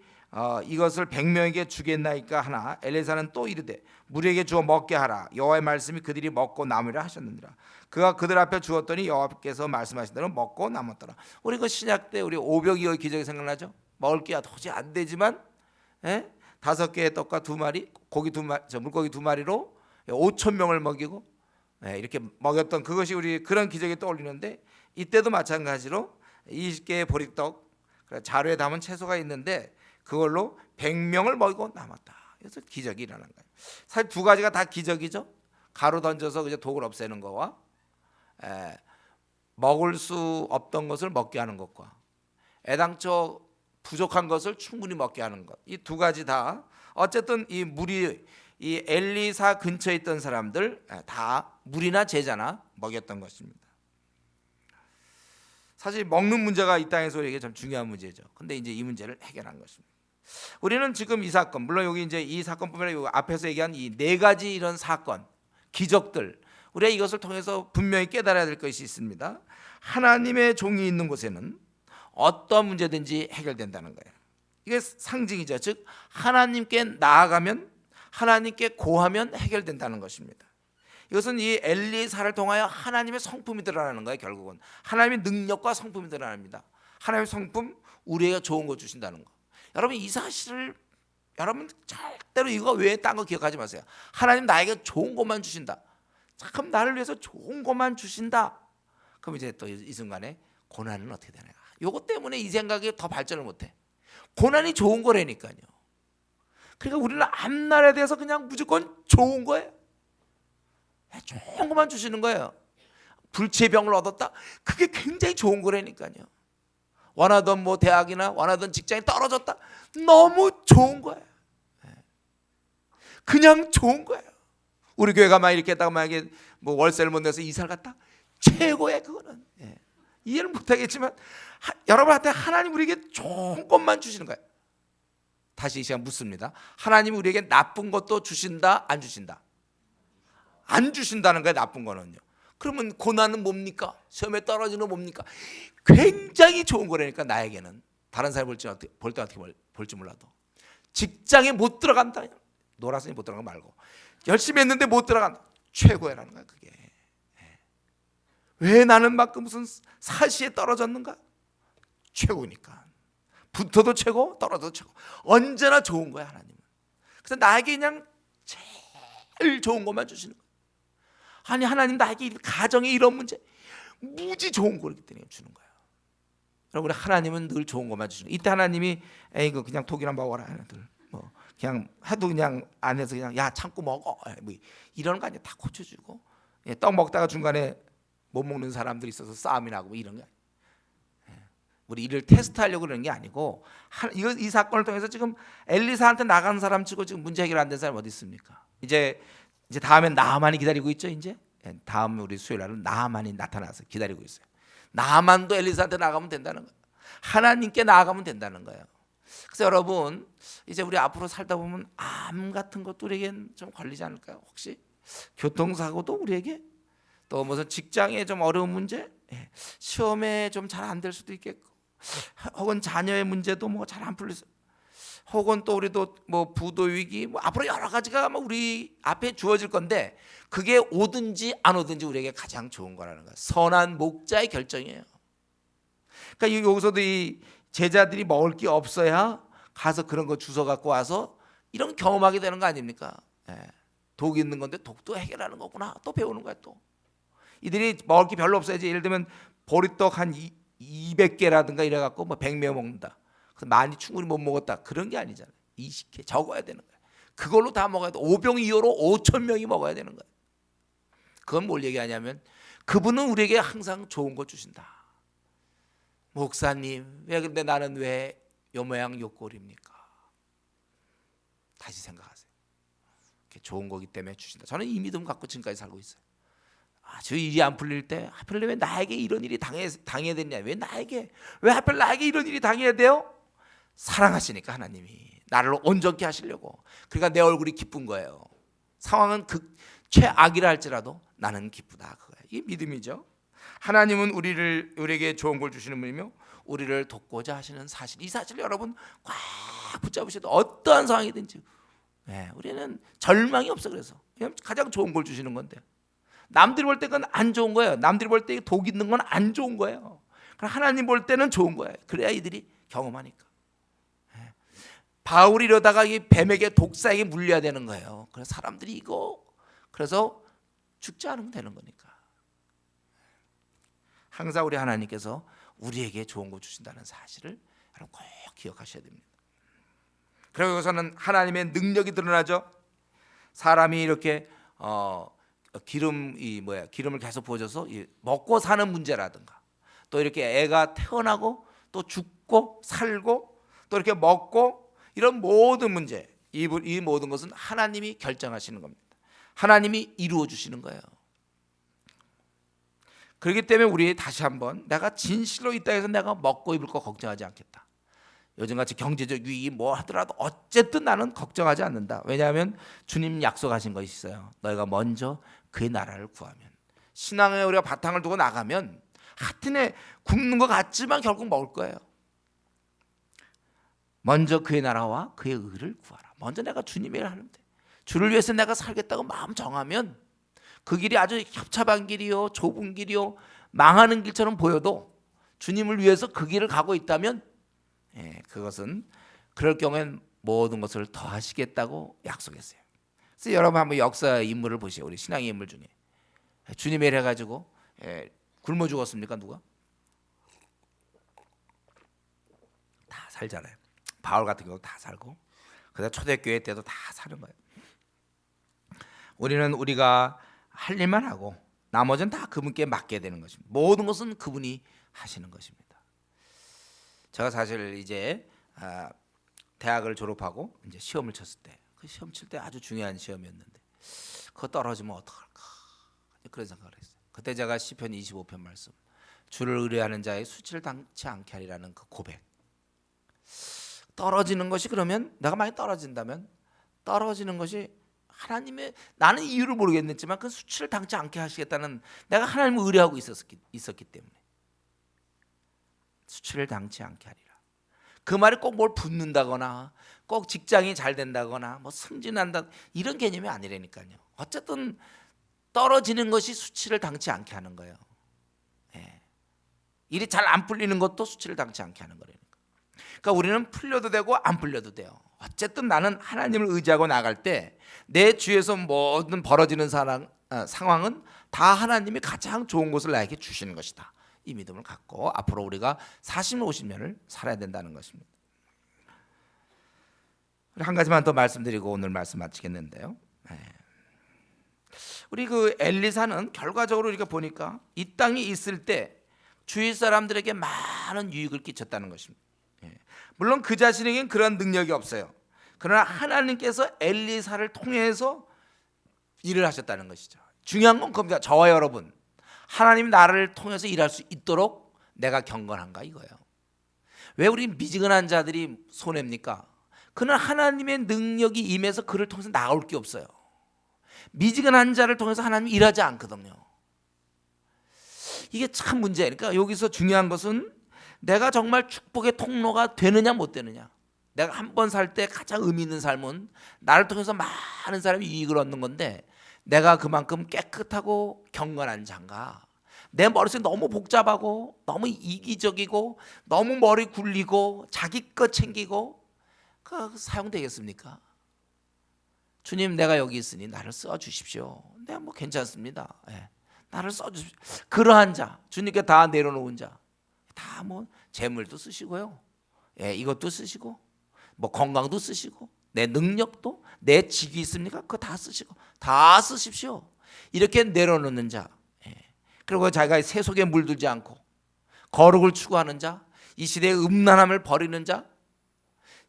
이것을 100명에게 주겠나이까 하나 엘리사는 또 이르되 무리에게 주어 먹게 하라. 여호와의 말씀이 그들이 먹고 남으리라 하셨느니라. 그가 그들 앞에 주었더니 여호와께서 말씀하신 대로 먹고 남았더라. 우리 그 신약 때 우리 오병이어 기적이 생각나죠? 먹을 게 도저히 안 되지만 5개의 떡과 2마리 물고기 2마리로 5,000명을 먹이고 이렇게 먹였던 그것이 우리 그런 기적이 떠올리는데, 이때도 마찬가지로 20개의 보리떡 자루에 담은 채소가 있는데 그걸로 100명을 먹이고 남았다. 그래서 기적이 일어난 거예요. 사실 두 가지가 다 기적이죠. 가루 던져서 이제 독을 없애는 거와 먹을 수 없던 것을 먹게 하는 것과 애당초 부족한 것을 충분히 먹게 하는 것. 이 두 가지 다 어쨌든 이 물이 이 엘리사 근처에 있던 사람들 다 물이나 제자나 먹였던 것입니다. 사실 먹는 문제가 이 땅에서 우리에게 참 중요한 문제죠. 근데 이제 이 문제를 해결한 것입니다. 우리는 지금 이 사건, 물론 여기 이제 이 사건뿐만 아니라 앞에서 얘기한 이 네 가지 이런 사건, 기적들, 우리가 이것을 통해서 분명히 깨달아야 될 것이 있습니다. 하나님의 종이 있는 곳에는 어떤 문제든지 해결된다는 거예요. 이게 상징이죠. 즉 하나님께 나아가면, 하나님께 고하면 해결된다는 것입니다. 이것은 이 엘리사를 통하여 하나님의 성품이 드러나는 거예요. 결국은 하나님의 능력과 성품이 드러납니다. 하나님의 성품, 우리에게 좋은 거 주신다는 거. 여러분 이 사실을 여러분 절대로 이거 외에 딴 거 기억하지 마세요. 하나님 나에게 좋은 것만 주신다. 참 나를 위해서 좋은 것만 주신다. 그럼 이제 또 이 순간에 고난은 어떻게 되나? 요것 때문에 이 생각이 더 발전을 못해. 고난이 좋은 거라니까요. 그러니까 우리는 앞날에 대해서 그냥 무조건 좋은 거예요. 좋은 것만 주시는 거예요. 불치병을 얻었다. 그게 굉장히 좋은 거라니까요. 원하던 뭐 대학이나 원하던 직장이 떨어졌다. 너무 좋은 거예요. 그냥 좋은 거예요. 우리 교회가 막 이렇게 했다가 만약에 뭐 월세를 못 내서 이사를 갔다. 최고야 그거는. 이해를 못하겠지만 여러분한테 하나님 우리에게 좋은 것만 주시는 거예요. 다시 이 시간 묻습니다. 하나님 우리에게 나쁜 것도 주신다, 안 주신다? 안 주신다는 거예요. 나쁜 거는요. 그러면 고난은 뭡니까? 시험에 떨어지는 건 뭡니까? 굉장히 좋은 거라니까. 나에게는 다른 사람이 볼 때 어떻게 볼지 몰라도 직장에 못 들어간다. 놀았으니 못 들어간 거 말고 열심히 했는데 못 들어간다. 최고야라는 거야 그게. 왜 나는 막 무슨 사시에 떨어졌는가? 최고니까. 붙어도 최고, 떨어져도 최고. 언제나 좋은 거야 하나님은. 그래서 나에게 그냥 제일 좋은 것만 주시는 거야. 아니 하나님 나에게 가정에 이런 문제 무지 좋은 거기 때문에 주는 거예요. 여러분 하나님은 늘 좋은 것만 주시는 거예요. 이때 하나님이 에이 이거 그냥 독이나 먹어라 애들 뭐 그냥 해도 그냥 안 해서 그냥 야 참고 먹어 뭐 이런 거 아니야. 다 고쳐주고 떡 먹다가 중간에 못 먹는 사람들이 있어서 싸움이 나고 뭐 이런 거 우리 이를 테스트하려고 그러는 게 아니고 이 사건을 통해서 지금 엘리사한테 나간 사람 치고 지금 문제 해결 안 된 사람 어디 있습니까? 이제 다음엔 나하만이 기다리고 있죠. 이제 다음 우리 수요일 날은 나하만이 나타나서 기다리고 있어요. 나하만도 엘리사한테 나가면 된다는 거예요. 하나님께 나아가면 된다는 거예요. 그래서 여러분 이제 우리 앞으로 살다 보면 암 같은 것도 우리에겐 좀 걸리지 않을까요? 혹시 교통사고도 우리에게 또 무슨 직장에 좀 어려운 문제, 시험에 좀 잘 안 될 수도 있겠고, 혹은 자녀의 문제도 뭐 잘 안 풀리서, 혹은 또 우리도 뭐 부도 위기, 뭐 앞으로 여러 가지가 아마 우리 앞에 주어질 건데 그게 오든지 안 오든지 우리에게 가장 좋은 거라는 거예요. 선한 목자의 결정이에요. 그러니까 여기서도 이 제자들이 먹을 게 없어야 가서 그런 거 주워 갖고 와서 이런 경험하게 되는 거 아닙니까? 독이 있는 건데 독도 해결하는 거구나. 또 배우는 거야 또. 이들이 먹을 게 별로 없어야지. 예를 들면 보리떡 한 200개라든가 이래 갖고 뭐 100명 먹는다. 그래서 많이 충분히 못 먹었다. 그런 게 아니잖아요. 20개 적어야 되는 거예요. 그걸로 다 먹어야 돼. 5병2호로 5,000명이 먹어야 되는 거예요. 그건 뭘 얘기하냐면 그분은 우리에게 항상 좋은 거 주신다. 목사님 왜 근데 나는 왜 요 모양 요 꼴입니까? 다시 생각하세요. 좋은 거기 때문에 주신다. 저는 이 믿음 갖고 지금까지 살고 있어요. 아주 일이 안 풀릴 때 하필 왜 나에게 이런 일이 당해야 되냐? 왜 나에게? 왜 하필 나에게 이런 일이 당해야 돼요? 사랑하시니까 하나님이 나를 온전케 하시려고. 그러니까 내 얼굴이 기쁜 거예요. 상황은 최악이라 할지라도 나는 기쁘다 그거예요. 이게 믿음이죠. 하나님은 우리에게 좋은 걸 주시는 분이며 우리를 돕고자 하시는 사실. 이 사실 여러분 꽉 붙잡으셔도 어떠한 상황이든지 우리는 절망이 없어. 그래서 가장 좋은 걸 주시는 건데 남들이 볼 때 그건 안 좋은 거예요. 남들이 볼 때 독 있는 건 안 좋은 거예요. 하나님 볼 때는 좋은 거예요. 그래야 이들이 경험하니까. 바울이 이러다가 이 뱀에게 독사에게 물려야 되는 거예요. 그래서 사람들이 그래서 죽지 않으면 되는 거니까. 항상 우리 하나님께서 우리에게 좋은 거 주신다는 사실을 여러분 꼭 기억하셔야 됩니다. 그리고 여기서는 하나님의 능력이 드러나죠. 사람이 이렇게 기름을 계속 부어줘서 먹고 사는 문제라든가 또 이렇게 애가 태어나고 또 죽고 살고 또 이렇게 먹고 이런 모든 문제, 이 모든 것은 하나님이 결정하시는 겁니다. 하나님이 이루어 주시는 거예요. 그렇기 때문에 우리 다시 한번 내가 진실로 이 땅에서 내가 먹고 입을 거 걱정하지 않겠다. 요즘같이 경제적 위기 뭐 하더라도 어쨌든 나는 걱정하지 않는다. 왜냐하면 주님 약속하신 것이 있어요. 너희가 먼저 그의 나라를 구하면. 신앙에 우리가 바탕을 두고 나가면 하여튼에 굶는 것 같지만 결국 먹을 거예요. 먼저 그의 나라와 그의 의를 구하라. 먼저 내가 주님의 일을 하는데 주를 위해서 내가 살겠다고 마음 정하면 그 길이 아주 협잡한 길이요, 좁은 길이요, 망하는 길처럼 보여도 주님을 위해서 그 길을 가고 있다면 그것은 그럴 경우엔 모든 것을 더하시겠다고 약속했어요. 그래서 여러분 한번 역사의 인물을 보시죠. 우리 신앙의 인물 중에 주님의 일 해가지고 굶어 죽었습니까? 누가? 다 살잖아요. 바울 같은 경우 다 살고, 그다음 초대교회 때도 다 사는 거예요. 우리는 우리가 할 일만 하고 나머지는 다 그분께 맡게 되는 것입니다. 모든 것은 그분이 하시는 것입니다. 제가 사실 이제 대학을 졸업하고 이제 시험을 쳤을 때, 그 시험 칠 때 아주 중요한 시험이었는데 그거 떨어지면 어떡할까 그런 생각을 했어요. 그때 제가 시편 25편 말씀, 주를 의뢰하는 자의 수치를 당치 않게 하리라는 그 고백. 떨어지는 것이, 그러면 내가 많이 떨어진다면 떨어지는 것이 하나님의, 나는 이유를 모르겠지만 그 수치를 당치 않게 하시겠다는, 내가 하나님을 의뢰하고 있었기 때문에 수치를 당치 않게 하리라. 그 말이 꼭 뭘 붙는다거나 꼭 직장이 잘 된다거나 뭐 승진한다 이런 개념이 아니라니까요. 어쨌든 떨어지는 것이 수치를 당치 않게 하는 거예요. 일이 잘 안 풀리는 것도 수치를 당치 않게 하는 거라니까. 그러니까 우리는 풀려도 되고 안 풀려도 돼요. 어쨌든 나는 하나님을 의지하고 나갈 때 내 주위에서 모든 벌어지는 상황은 다 하나님이 가장 좋은 것을 나에게 주시는 것이다. 이 믿음을 갖고 앞으로 우리가 40년 50년을 살아야 된다는 것입니다. 한 가지만 더 말씀드리고 오늘 말씀 마치겠는데요. 우리 그 엘리사는 결과적으로 우리가 보니까 이 땅에 있을 때 주위 사람들에게 많은 유익을 끼쳤다는 것입니다. 물론 그 자신에겐 그런 능력이 없어요. 그러나 하나님께서 엘리사를 통해서 일을 하셨다는 것이죠. 중요한 건 겁니다. 저와 여러분, 하나님 나를 통해서 일할 수 있도록 내가 경건한가 이거예요. 왜 우리 미지근한 자들이 손해입니까? 그는 하나님의 능력이 임해서 그를 통해서 나올 게 없어요. 미지근한 자를 통해서 하나님이 일하지 않거든요. 이게 참 문제예요. 그러니까 여기서 중요한 것은 내가 정말 축복의 통로가 되느냐 못 되느냐. 내가 한 번 살 때 가장 의미 있는 삶은 나를 통해서 많은 사람이 이익을 얻는 건데, 내가 그만큼 깨끗하고 경건한 자인가, 내 머릿속이 너무 복잡하고 너무 이기적이고 너무 머리 굴리고 자기 것 챙기고 그 사용되겠습니까? 주님, 내가 여기 있으니 나를 써주십시오. 내가 뭐 괜찮습니다. 나를 써주십시오. 그러한 자, 주님께 다 내려놓은 자, 다 뭐 재물도 쓰시고요, 이것도 쓰시고 뭐 건강도 쓰시고 내 능력도, 내 직위 있습니까? 그거 다 쓰시고 다 쓰십시오. 이렇게 내려놓는 자, 그리고 자기가 세속에 물들지 않고 거룩을 추구하는 자, 이 시대의 음란함을 버리는 자,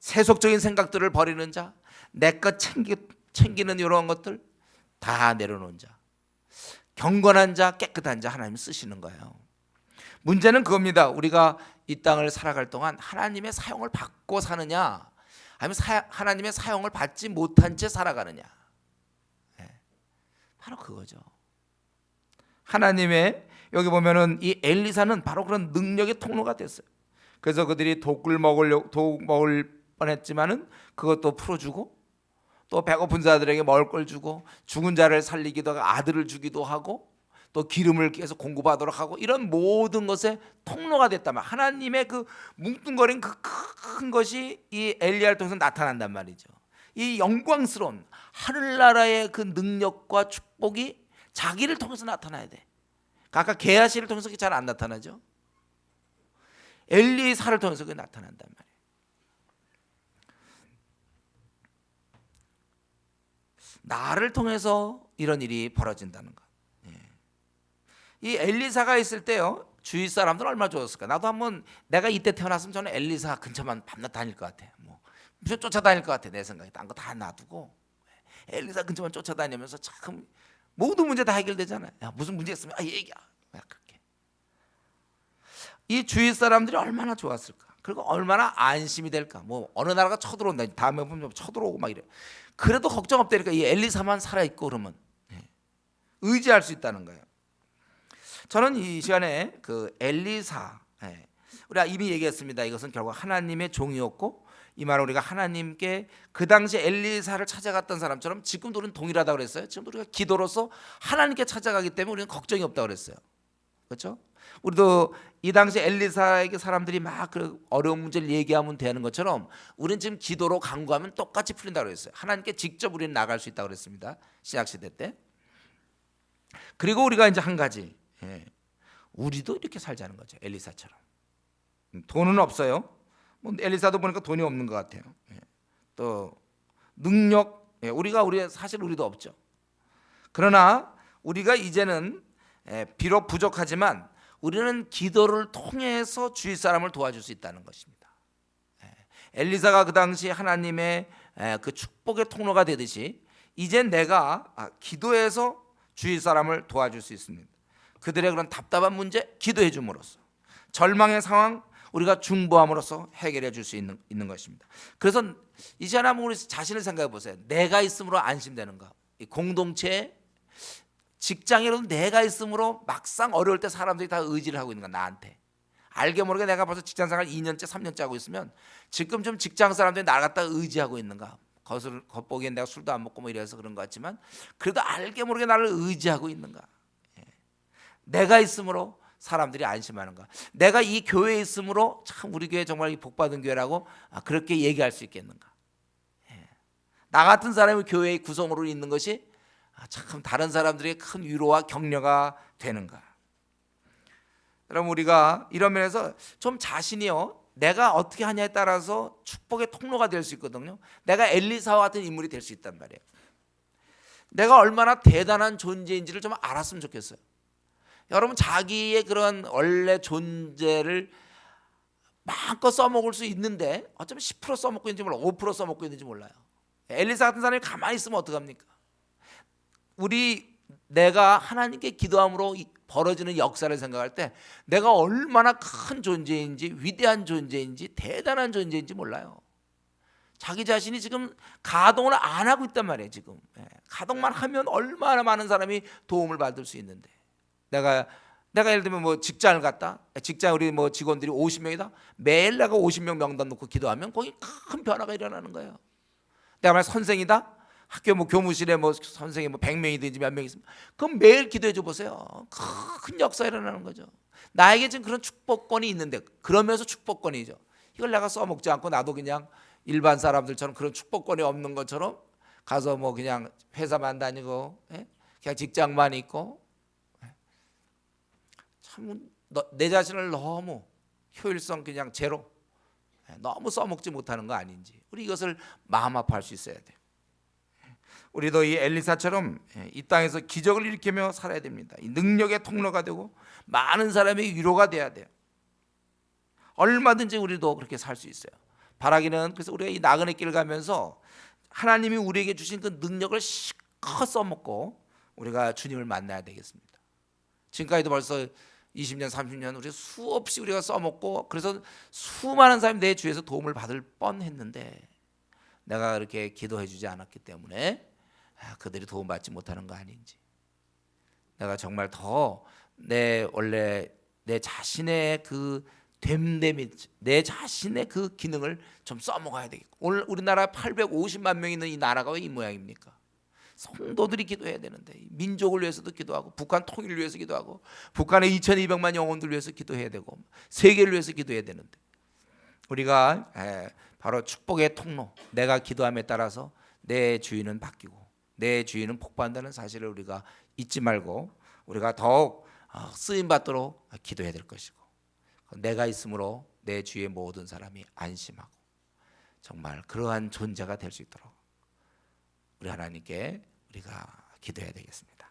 세속적인 생각들을 버리는 자, 내 것 챙기는 이런 것들 다 내려놓은 자, 경건한 자, 깨끗한 자, 하나님 쓰시는 거예요. 문제는 그겁니다. 우리가 이 땅을 살아갈 동안 하나님의 사용을 받고 사느냐, 아니면 하나님의 사용을 받지 못한 채 살아가느냐. 바로 그거죠. 하나님의, 여기 보면은 이 엘리사는 바로 그런 능력의 통로가 됐어요. 그래서 그들이 독 먹을 뻔했지만은 그것도 풀어주고, 또 배고픈 자들에게 먹을 걸 주고, 죽은 자를 살리기도 하고 아들을 주기도 하고, 또 기름을 계속 공급하도록 하고, 이런 모든 것에 통로가 됐다면 하나님의 그 뭉뚱거린 그 큰 것이 이 엘리야를 통해서 나타난단 말이죠. 이 영광스러운 하늘나라의 그 능력과 축복이 자기를 통해서 나타나야 돼. 아까 게하시를 통해서 잘 안 나타나죠. 엘리사를 통해서 그게 나타난단 말이에요. 나를 통해서 이런 일이 벌어진다는 것. 이 엘리사가 있을 때요, 주위 사람들은 얼마나 좋았을까. 나도 한번 내가 이때 태어났으면 저는 엘리사 근처만 밤낮 다닐 것 같아. 뭐 무슨 쫓아다닐 것 같아. 내 생각에 딴 거 다 놔두고 엘리사 근처만 쫓아다니면서 참 모든 문제 다 해결되잖아요. 야, 무슨 문제 있으면 얘기야. 그렇게 이 주위 사람들이 얼마나 좋았을까. 그리고 얼마나 안심이 될까. 뭐 어느 나라가 쳐들어온다. 다음에 보면 쳐들어오고 막 이래. 그래도 걱정 없다니까. 이 엘리사만 살아 있고 그러면 의지할 수 있다는 거예요. 저는 이 시간에 그 엘리사, 우리가 이미 얘기했습니다. 이것은 결국 하나님의 종이었고, 이 말은 우리가 하나님께 그 당시 엘리사를 찾아갔던 사람처럼 지금도 우리는 동일하다고 그랬어요. 지금도 우리가 기도로서 하나님께 찾아가기 때문에 우리는 걱정이 없다고 그랬어요. 그렇죠? 우리도 이 당시 엘리사에게 사람들이 막 그 어려운 문제를 얘기하면 되는 것처럼 우리는 지금 기도로 간구하면 똑같이 풀린다고 그랬어요. 하나님께 직접 우리는 나갈 수 있다고 그랬습니다. 신약 시대 때. 그리고 우리가 이제 한 가지, 우리도 이렇게 살자는 거죠. 엘리사처럼. 돈은 없어요. 뭐 엘리사도 보니까 돈이 없는 것 같아요. 또 능력, 우리 사실 우리도 없죠. 그러나 우리가 이제는 비록 부족하지만 우리는 기도를 통해서 주위 사람을 도와줄 수 있다는 것입니다. 엘리사가 그 당시 하나님의 그 축복의 통로가 되듯이 이제 내가 기도해서 주위 사람을 도와줄 수 있습니다. 그들의 그런 답답한 문제 기도해 줌으로써, 절망의 상황 우리가 중보함으로써 해결해 줄 수 있는 것입니다. 그래서 이 시간에 한번 우리 자신을 생각해 보세요. 내가 있음으로 안심되는가? 이 공동체, 직장이라도 내가 있음으로 막상 어려울 때 사람들이 다 의지를 하고 있는가? 나한테. 알게 모르게 내가 벌써 직장생활 2년째 3년째 하고 있으면 지금 좀 직장 사람들이 나 갖다 의지하고 있는가? 겉보기엔 내가 술도 안 먹고 뭐 이래서 그런 것 같지만 그래도 알게 모르게 나를 의지하고 있는가? 내가 있음으로 사람들이 안심하는가? 내가 이 교회에 있음으로 참 우리 교회 정말 복받은 교회라고 그렇게 얘기할 수 있겠는가? 나 같은 사람이 교회의 구성으로 있는 것이 참 다른 사람들의 큰 위로와 격려가 되는가? 여러분, 우리가 이런 면에서 좀 자신이요, 내가 어떻게 하냐에 따라서 축복의 통로가 될 수 있거든요. 내가 엘리사와 같은 인물이 될 수 있단 말이에요. 내가 얼마나 대단한 존재인지를 좀 알았으면 좋겠어요. 여러분, 자기의 그런 원래 존재를 마음껏 써먹을 수 있는데 어쩌면 10% 써먹고 있는지 몰라요. 5% 써먹고 있는지 몰라요. 엘리사 같은 사람이 가만히 있으면 어떡합니까? 내가 하나님께 기도함으로 벌어지는 역사를 생각할 때 내가 얼마나 큰 존재인지, 위대한 존재인지, 대단한 존재인지 몰라요. 자기 자신이 지금 가동을 안 하고 있단 말이에요. 지금 가동만 하면 얼마나 많은 사람이 도움을 받을 수 있는데, 내가 예를 들면 뭐 직장을 갔다, 직장 우리 뭐 직원들이 50명이다, 매일 내가 50명 명단 놓고 기도하면 거기 큰 변화가 일어나는 거예요. 내가 만약 선생이다, 학교 뭐 교무실에 뭐 선생이 뭐 100명이든지 몇 명 있으면 그럼 매일 기도해 줘 보세요. 큰 역사 일어나는 거죠. 나에게 지금 그런 축복권이 있는데, 그러면서 축복권이죠. 이걸 내가 써먹지 않고 나도 그냥 일반 사람들처럼 그런 축복권이 없는 것처럼 가서 뭐 그냥 회사만 다니고 그냥 직장만 있고, 참 내 자신을 너무 효율성 그냥 제로, 너무 써먹지 못하는 거 아닌지, 우리 이것을 마음 아파할 수 있어야 돼요. 우리도 이 엘리사처럼 이 땅에서 기적을 일으키며 살아야 됩니다. 이 능력의 통로가 되고 많은 사람의 위로가 돼야 돼요. 얼마든지 우리도 그렇게 살 수 있어요. 바라기는, 그래서 우리가 이 나그네 길 가면서 하나님이 우리에게 주신 그 능력을 실컷 써먹고 우리가 주님을 만나야 되겠습니다. 지금까지도 벌써 20년 30년 우리 수없이 우리가 써먹고, 그래서 수많은 사람이 내 주위에서 도움을 받을 뻔했는데 내가 그렇게 기도해 주지 않았기 때문에 그들이 도움받지 못하는 거 아닌지, 내가 정말 더 원래 내 자신의 그 됨됨이, 내 자신의 그 기능을 좀 써먹어야 되겠고. 오늘 우리나라 850만 명 있는 이 나라가 왜 이 모양입니까? 성도들이 기도해야 되는데, 민족을 위해서도 기도하고, 북한 통일을 위해서 기도하고, 북한의 2200만 영혼들 위해서 기도해야 되고, 세계를 위해서 기도해야 되는데, 우리가 바로 축복의 통로, 내가 기도함에 따라서 내 주인은 바뀌고 내 주인은 복받는다는 사실을 우리가 잊지 말고 우리가 더욱 쓰임 받도록 기도해야 될 것이고, 내가 있으므로 내 주위의 모든 사람이 안심하고 정말 그러한 존재가 될 수 있도록 우리 하나님께 우리가 기도해야 되겠습니다.